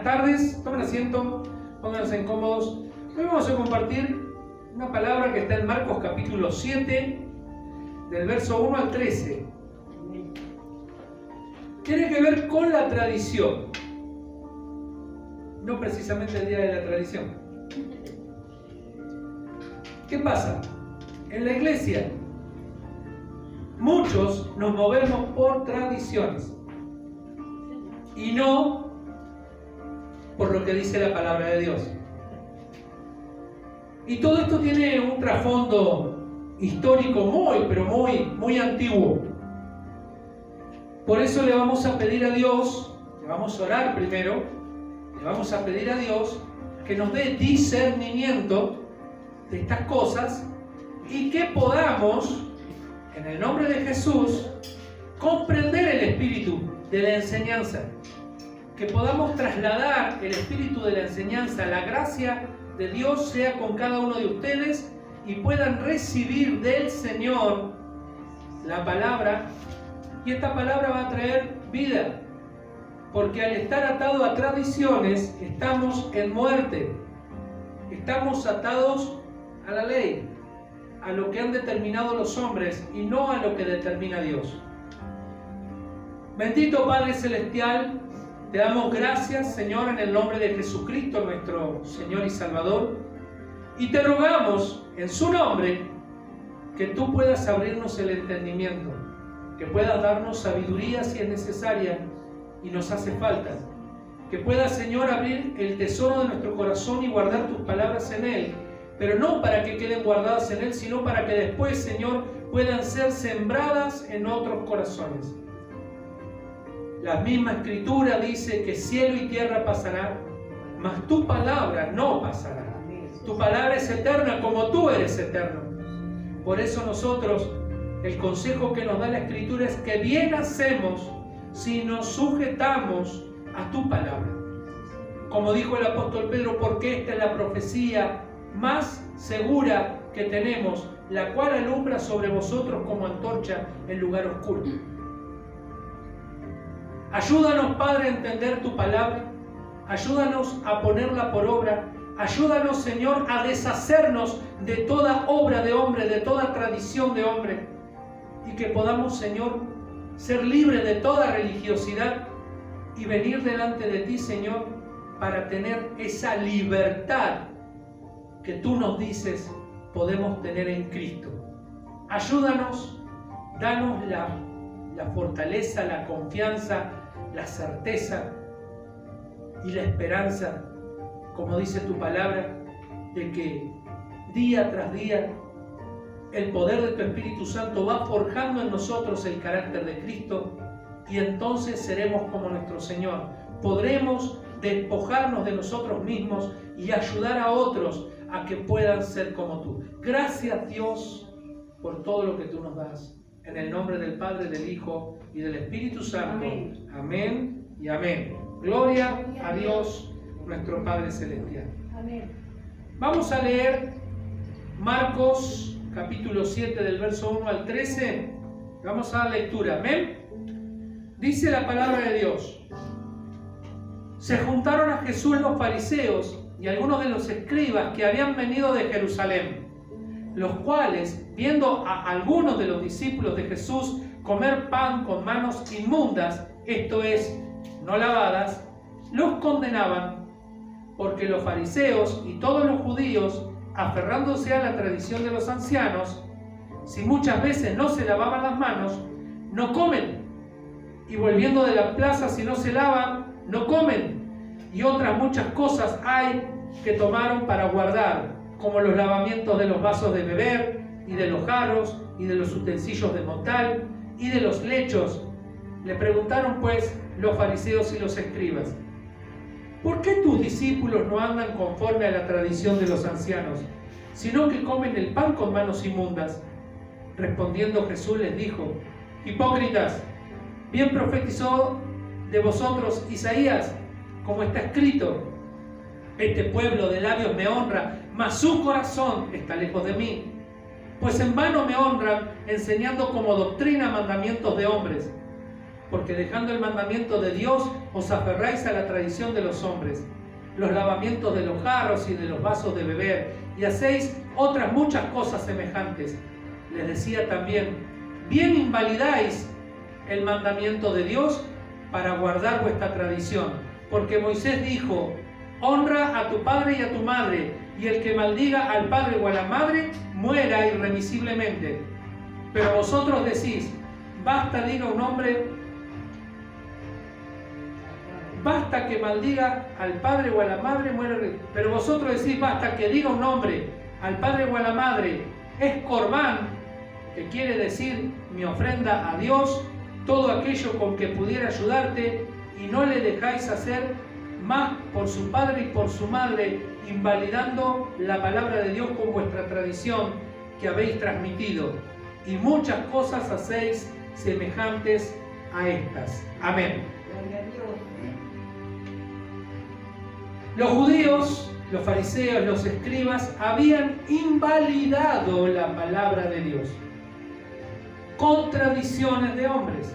tardes, tomen asiento, pónganse cómodos. Hoy vamos a compartir una palabra que está en Marcos capítulo 7, del verso 1 al 13. Tiene que ver con la tradición, no precisamente el día de la tradición. ¿Qué pasa? En la iglesia, muchos nos movemos por tradiciones y no por lo que dice la palabra de Dios. Y todo esto tiene un trasfondo histórico muy antiguo. Por eso le vamos a pedir a Dios, le vamos a orar primero, le vamos a pedir a Dios que nos dé discernimiento de estas cosas y que podamos, en el nombre de Jesús, comprender el espíritu de la enseñanza, que podamos trasladar el espíritu de la enseñanza, la gracia de Dios sea con cada uno de ustedes y puedan recibir del Señor la palabra, y esta palabra va a traer vida, porque al estar atado a tradiciones estamos en muerte, estamos atados a la ley, a lo que han determinado los hombres y no a lo que determina Dios. Bendito Padre Celestial, te damos gracias, Señor, en el nombre de Jesucristo, nuestro Señor y Salvador, y te rogamos en su nombre que tú puedas abrirnos el entendimiento, que puedas darnos sabiduría si es necesaria y nos hace falta, que puedas, Señor, abrir el tesoro de nuestro corazón y guardar tus palabras en él, pero no para que queden guardadas en él, sino para que después, Señor, puedan ser sembradas en otros corazones. La misma Escritura dice que cielo y tierra pasará, mas tu palabra no pasará. Tu palabra es eterna como tú eres eterno. Por eso nosotros, el consejo que nos da la Escritura es que bien hacemos si nos sujetamos a tu palabra. Como dijo el apóstol Pedro, porque esta es la profecía más segura que tenemos, la cual alumbra sobre vosotros como antorcha en lugar oscuro. Ayúdanos, Padre, a entender tu palabra, ayúdanos a ponerla por obra, ayúdanos, Señor, a deshacernos de toda obra de hombre, de toda tradición de hombre, y que podamos, Señor, ser libres de toda religiosidad y venir delante de ti, Señor, para tener esa libertad que tú nos dices podemos tener en Cristo. Ayúdanos, danos la fortaleza, la confianza, la certeza y la esperanza, como dice tu palabra, de que día tras día el poder de tu Espíritu Santo va forjando en nosotros el carácter de Cristo, y entonces seremos como nuestro Señor. Podremos despojarnos de nosotros mismos y ayudar a otros a que puedan ser como tú. Gracias, Dios, por todo lo que tú nos das. En el nombre del Padre, del Hijo y del Espíritu Santo. Amén, amén y amén. Gloria a Dios, nuestro Padre Celestial. Amén. Vamos a leer Marcos capítulo 7 del verso 1 al 13. Vamos a dar lectura. Amén. Dice la palabra de Dios: se juntaron a Jesús los fariseos y algunos de los escribas que habían venido de Jerusalén, los cuales, viendo a algunos de los discípulos de Jesús comer pan con manos inmundas, esto es, no lavadas, los condenaban, porque los fariseos y todos los judíos, aferrándose a la tradición de los ancianos, si muchas veces no se lavaban las manos, no comen, y volviendo de la plaza, si no se lavan, no comen, y otras muchas cosas hay que tomaron para guardar, como los lavamientos de los vasos de beber, y de los jarros, y de los utensilios de montal, y de los lechos. Le preguntaron pues los fariseos y los escribas: ¿por qué tus discípulos no andan conforme a la tradición de los ancianos, sino que comen el pan con manos inmundas? Respondiendo Jesús les dijo: hipócritas, bien profetizó de vosotros Isaías, como está escrito: este pueblo de labios me honra, mas su corazón está lejos de mí. Pues en vano me honran, enseñando como doctrina mandamientos de hombres. porque dejando el mandamiento de Dios os aferráis a la tradición de los hombres, los lavamientos de los jarros y de los vasos de beber, y hacéis otras muchas cosas semejantes. Les decía también, bien invalidáis el mandamiento de Dios para guardar vuestra tradición, porque Moisés dijo, honra a tu padre y a tu madre, y el que maldiga al padre o a la madre, muera irremisiblemente. Pero vosotros decís, basta que maldiga al padre o a la madre, muera. Pero vosotros decís, basta que diga un hombre al padre o a la madre, es corbán, que quiere decir mi ofrenda a Dios, todo aquello con que pudiera ayudarte, y no le dejáis hacer más por su padre y por su madre, invalidando la palabra de Dios con vuestra tradición que habéis transmitido. Y muchas cosas hacéis semejantes a estas. Amén. Los judíos, los fariseos, los escribas habían invalidado la palabra de Dios con tradiciones de hombres.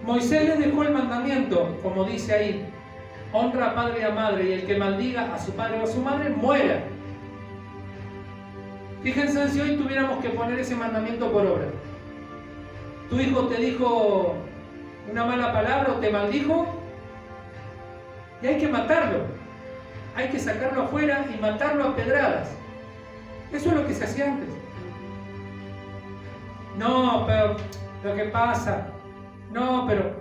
Moisés les dejó el mandamiento, como dice ahí, honra a padre y a madre, y el que maldiga a su padre o a su madre, muera. Fíjense si hoy tuviéramos que poner ese mandamiento por obra. Tu hijo te dijo una mala palabra o te maldijo, y hay que matarlo. Hay que sacarlo afuera y matarlo a pedradas. Eso es lo que se hacía antes. No, pero lo que pasa... No, pero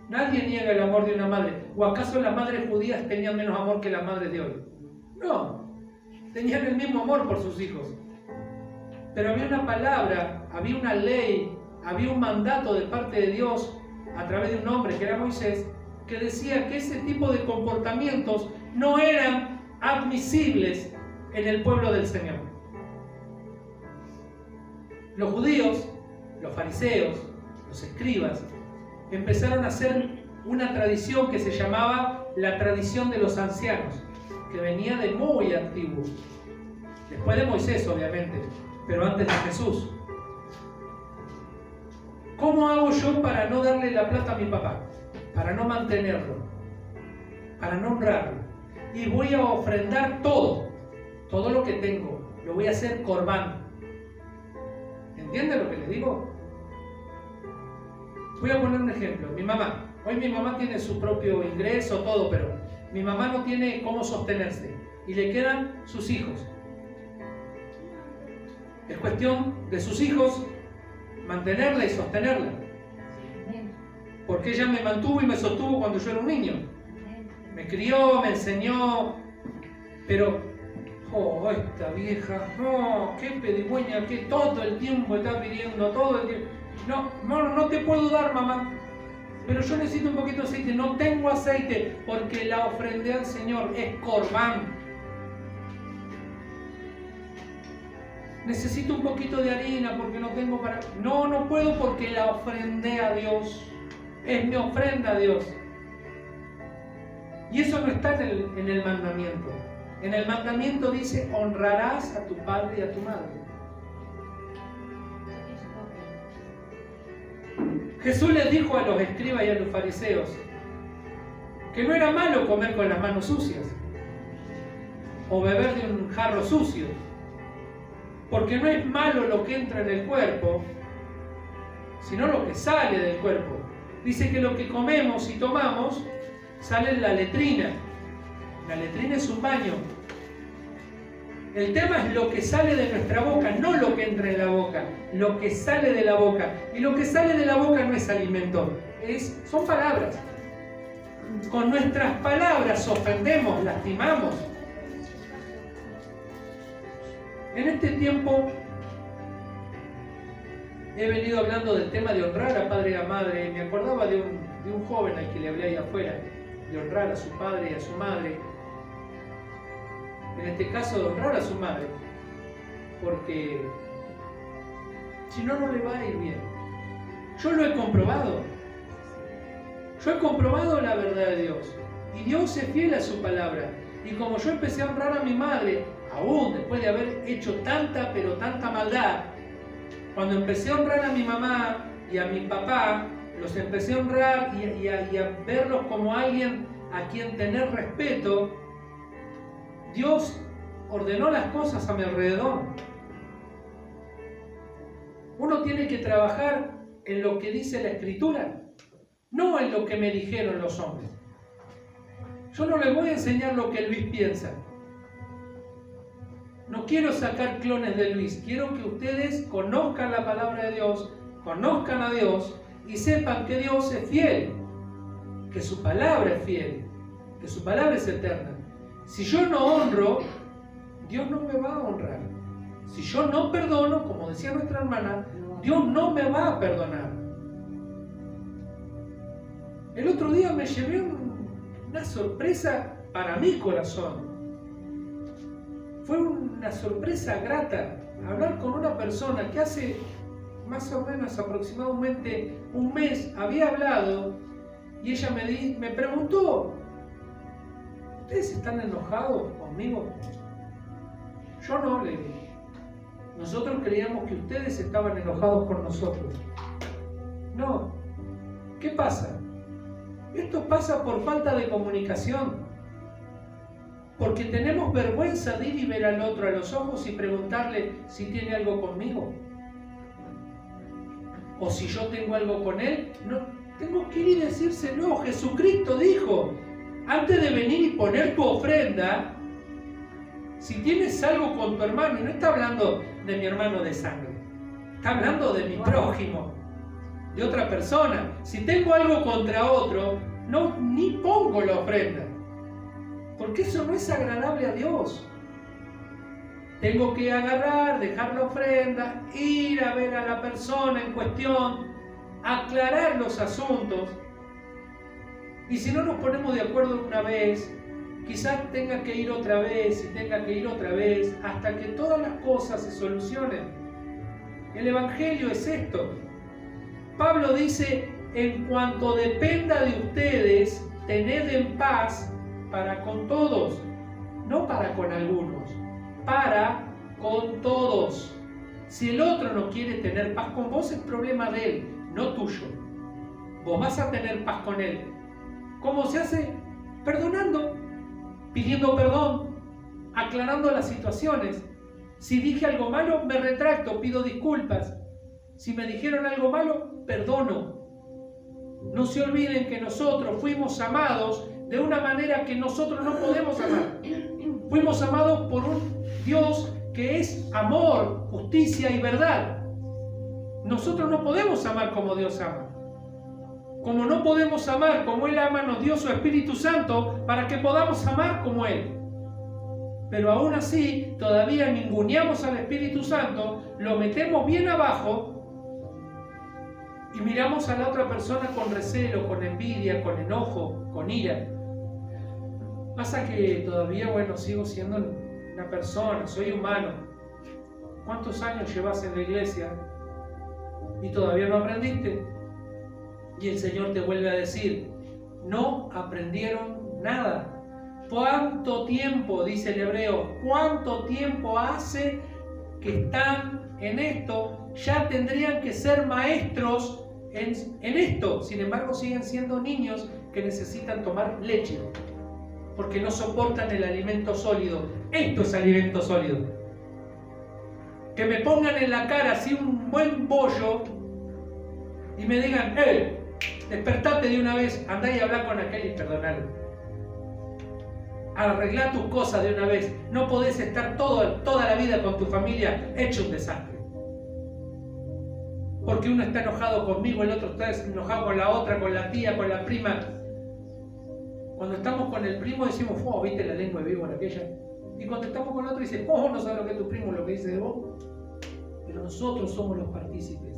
nadie niega el amor de una madre. ¿O acaso las madres judías tenían menos amor que las madres de hoy? No, tenían el mismo amor por sus hijos. Pero había una palabra, había una ley, había un mandato de parte de Dios a través de un hombre que era Moisés, que decía que ese tipo de comportamientos no eran admisibles en el pueblo del Señor. Los judíos, los fariseos, los escribas, empezaron a hacer una tradición que se llamaba la tradición de los ancianos, que venía de muy antiguo, después de Moisés obviamente, pero antes de Jesús. ¿Cómo hago yo para no darle la plata a mi papá? Para no mantenerlo, para no honrarlo. Y voy a ofrendar todo lo que tengo, lo voy a hacer corbán. ¿Entienden lo que les digo? Voy a poner un ejemplo. Mi mamá. Hoy mi mamá tiene su propio ingreso, todo, pero mi mamá no tiene cómo sostenerse. Y le quedan sus hijos. Es cuestión de sus hijos mantenerla y sostenerla. Porque ella me mantuvo y me sostuvo cuando yo era un niño. Me crió, me enseñó. Pero, esta vieja, qué pedigüeña, que todo el tiempo está pidiendo, todo el tiempo. No te puedo dar, mamá, pero yo necesito un poquito de aceite. No tengo aceite porque la ofrendé al Señor, es corbán. Necesito un poquito de harina porque no tengo para... No puedo porque la ofrendé a Dios, es mi ofrenda a Dios. Y eso no está en el mandamiento. En el mandamiento dice, honrarás a tu padre y a tu madre. Jesús les dijo a los escribas y a los fariseos que no era malo comer con las manos sucias o beber de un jarro sucio, porque no es malo lo que entra en el cuerpo, sino lo que sale del cuerpo. Dice que lo que comemos y tomamos sale en la letrina. La letrina es un baño. El tema es lo que sale de nuestra boca, no lo que entra en la boca, lo que sale de la boca. Y lo que sale de la boca no es alimento, son palabras. Con nuestras palabras ofendemos, lastimamos. En este tiempo he venido hablando del tema de honrar a padre y a madre. Y me acordaba de un joven al que le hablé ahí afuera, de honrar a su padre y a su madre. En este caso de honrar a su madre, porque si no, no le va a ir bien. Yo lo he comprobado. Yo he comprobado la verdad de Dios. Y Dios es fiel a su palabra. Y como yo empecé a honrar a mi madre, aún después de haber hecho tanta, pero tanta maldad, cuando empecé a honrar a mi mamá y a mi papá, los empecé a honrar y a verlos como alguien a quien tener respeto, Dios ordenó las cosas a mi alrededor. Uno tiene que trabajar en lo que dice la Escritura, no en lo que me dijeron los hombres. Yo no les voy a enseñar lo que Luis piensa. No quiero sacar clones de Luis, quiero que ustedes conozcan la palabra de Dios, conozcan a Dios y sepan que Dios es fiel, que su palabra es fiel, que su palabra es eterna. Si yo no honro, Dios no me va a honrar. Si yo no perdono, como decía nuestra hermana, Dios no me va a perdonar. El otro día me llevé una sorpresa para mi corazón. Fue una sorpresa grata hablar con una persona que hace más o menos aproximadamente un mes había hablado y ella me preguntó: ¿ustedes están enojados conmigo? Yo no, le dije. Nosotros creíamos que ustedes estaban enojados con nosotros. No. ¿Qué pasa? Esto pasa por falta de comunicación. Porque tenemos vergüenza de ir y ver al otro a los ojos y preguntarle si tiene algo conmigo. O si yo tengo algo con él. No, tengo que ir y decírselo. Jesucristo dijo: antes de venir y poner tu ofrenda, si tienes algo con tu hermano, y no está hablando de mi hermano de sangre, está hablando de mi prójimo, de otra persona. Si tengo algo contra otro, no, ni pongo la ofrenda, porque eso no es agradable a Dios. Tengo que agarrar, dejar la ofrenda, ir a ver a la persona en cuestión, aclarar los asuntos. Y si no nos ponemos de acuerdo una vez, quizás tenga que ir otra vez y tenga que ir otra vez hasta que todas las cosas se solucionen. El Evangelio es esto. Pablo dice: en cuanto dependa de ustedes, tened en paz para con todos, no para con algunos, para con todos. Si el otro no quiere tener paz con vos, es problema de él, no tuyo. Vos vas a tener paz con él. ¿Cómo se hace? Perdonando, pidiendo perdón, aclarando las situaciones. Si dije algo malo, me retracto, pido disculpas. Si me dijeron algo malo, perdono. No se olviden que nosotros fuimos amados de una manera que nosotros no podemos amar. Fuimos amados por un Dios que es amor, justicia y verdad. Nosotros no podemos amar como Dios ama. Como no podemos amar como Él ama, nos dio su Espíritu Santo para que podamos amar como Él. Pero aún así, todavía ninguneamos al Espíritu Santo, lo metemos bien abajo y miramos a la otra persona con recelo, con envidia, con enojo, con ira. Pasa que todavía, sigo siendo una persona, soy humano. ¿Cuántos años llevas en la iglesia y todavía no aprendiste? Y el Señor te vuelve a decir: no aprendieron nada. ¿Cuánto tiempo, dice el hebreo, cuánto tiempo hace que están en esto? Ya tendrían que ser maestros en esto. Sin embargo, siguen siendo niños que necesitan tomar leche, porque no soportan el alimento sólido. Esto es alimento sólido. Que me pongan en la cara así un buen bollo y me digan: despertate de una vez, andá y habla con aquel y perdonalo. Arreglá tus cosas de una vez. No podés estar toda la vida con tu familia hecho un desastre. Porque uno está enojado conmigo, el otro está enojado con la otra, con la tía, con la prima. Cuando estamos con el primo decimos: ¿viste la lengua de víbora aquella? Y cuando estamos con el otro dice: no sabes lo que es tu primo, lo que dice de vos. Pero nosotros somos los partícipes.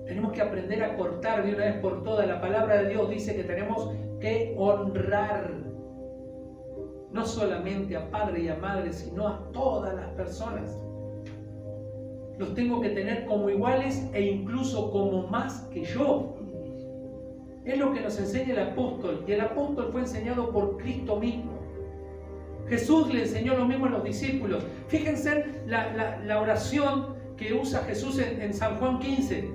Tenemos que aprender a cortar de una vez por todas. La palabra de Dios dice que tenemos que honrar no solamente a padre y a madre, sino a todas las personas. Los tengo que tener como iguales e incluso como más que yo. Es lo que nos enseña el apóstol, y el apóstol fue enseñado por Cristo mismo. Jesús le enseñó lo mismo a los discípulos. Fíjense la oración que usa Jesús en San Juan 15.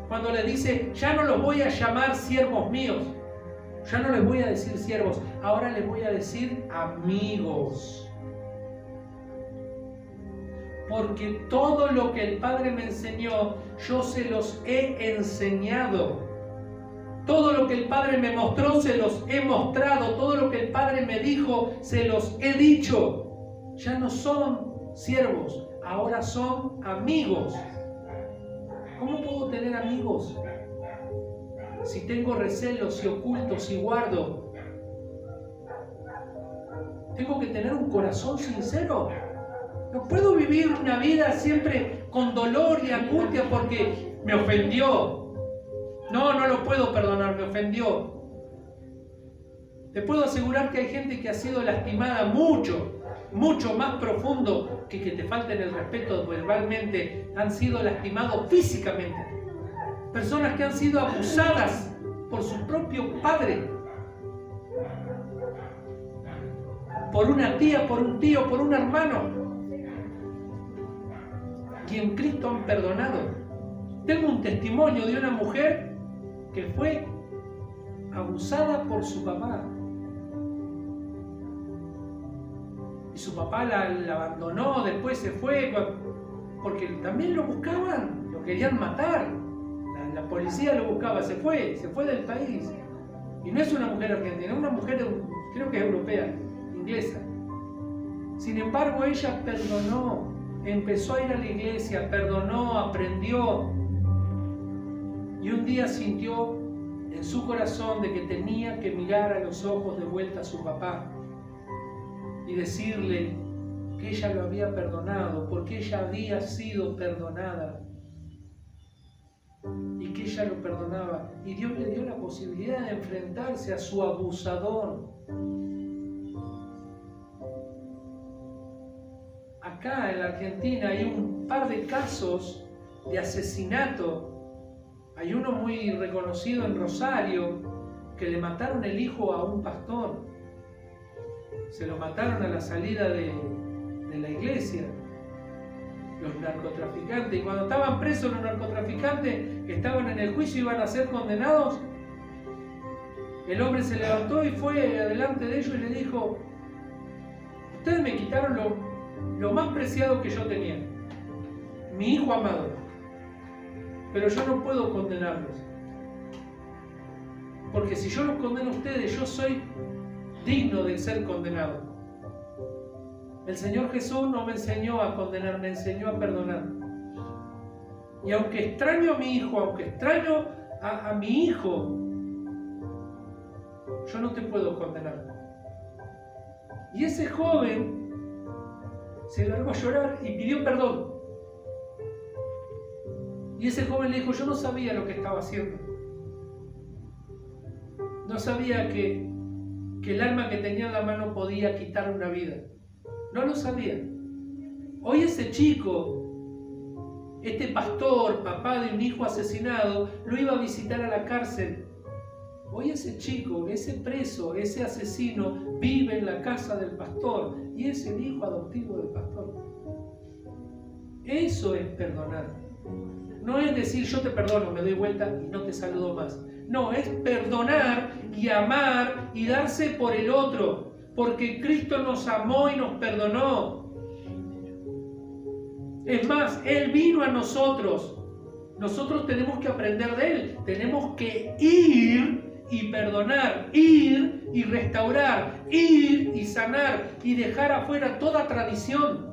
cuando les dice, ya no los voy a llamar siervos míos, ya no les voy a decir siervos, ahora les voy a decir amigos. Porque todo lo que el Padre me enseñó, yo se los he enseñado. Todo lo que el Padre me mostró, se los he mostrado. Todo lo que el Padre me dijo, se los he dicho. Ya no son siervos, ahora son amigos. ¿Cómo puedo tener amigos si tengo recelos, si oculto, si guardo? Tengo que tener un corazón sincero. No puedo vivir una vida siempre con dolor y angustia porque me ofendió. No lo puedo perdonar, me ofendió. Te puedo asegurar que hay gente que ha sido lastimada mucho más profundo que te falten el respeto verbalmente. Han sido lastimados físicamente. Personas que han sido abusadas por su propio padre. Por una tía, por un tío, por un hermano. Y en Cristo han perdonado. Tengo un testimonio de una mujer que fue abusada por su papá. Y su papá la abandonó, después se fue, porque también lo buscaban, lo querían matar. La policía lo buscaba, se fue del país. Y no es una mujer argentina, es una mujer, creo que europea, inglesa. Sin embargo, ella perdonó. Empezó a ir a la iglesia, perdonó, aprendió. Y un día sintió en su corazón de que tenía que mirar a los ojos de vuelta a su papá y decirle que ella lo había perdonado, porque ella había sido perdonada y que ella lo perdonaba. Y Dios le dio la posibilidad de enfrentarse a su abusador. Acá en la Argentina hay un par de casos de asesinato. Hay uno muy reconocido en Rosario, que le mataron el hijo a un pastor. Se lo mataron a la salida de la iglesia. Los narcotraficantes. Y cuando estaban presos los narcotraficantes, que estaban en el juicio, iban a ser condenados. El hombre se levantó y fue adelante de ellos y le dijo: ustedes me quitaron lo más preciado que yo tenía, mi hijo amado, pero yo no puedo condenarlos, porque si yo los condeno a ustedes, yo soy digno de ser condenado. El Señor Jesús no me enseñó a condenar, me enseñó a perdonar. Y aunque extraño a mi hijo, aunque extraño a mi hijo, yo no te puedo condenar. Y ese joven se largó a llorar y pidió perdón. Y ese joven le dijo: yo no sabía lo que estaba haciendo. No sabía que el arma que tenía en la mano podía quitar una vida. No lo sabía. Hoy ese chico, este pastor, papá de un hijo asesinado, lo iba a visitar a la cárcel. Hoy ese chico, ese preso, ese asesino, vive en la casa del pastor y es el hijo adoptivo del pastor. Eso es perdonar. No es decir: yo te perdono, me doy vuelta y no te saludo más. No, es perdonar y amar y darse por el otro, porque Cristo nos amó y nos perdonó. Es más, Él vino a nosotros. Nosotros tenemos que aprender de Él. Tenemos que ir y perdonar, ir y restaurar, ir y sanar y dejar afuera toda tradición.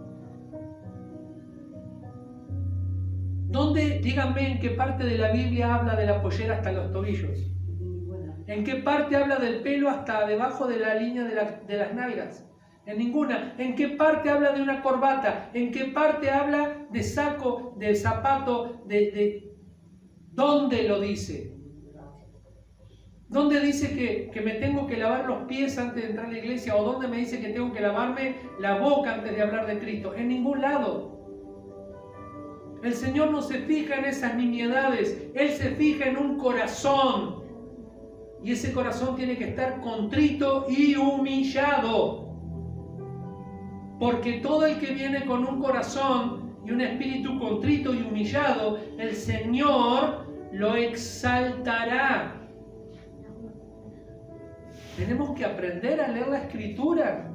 ¿Dónde, díganme, en qué parte de la Biblia habla de la pollera hasta los tobillos? ¿En qué parte habla del pelo hasta debajo de la línea de las nalgas? En ninguna. ¿En qué parte habla de una corbata? ¿En qué parte habla de saco, de zapato, ¿Dónde lo dice? ¿Dónde dice que me tengo que lavar los pies antes de entrar a la iglesia? ¿O dónde me dice que tengo que lavarme la boca antes de hablar de Cristo? En ningún lado. El Señor no se fija en esas nimiedades. Él se fija en un corazón. Y ese corazón tiene que estar contrito y humillado. Porque todo el que viene con un corazón y un espíritu contrito y humillado, el Señor lo exaltará. Tenemos que aprender a leer la Escritura.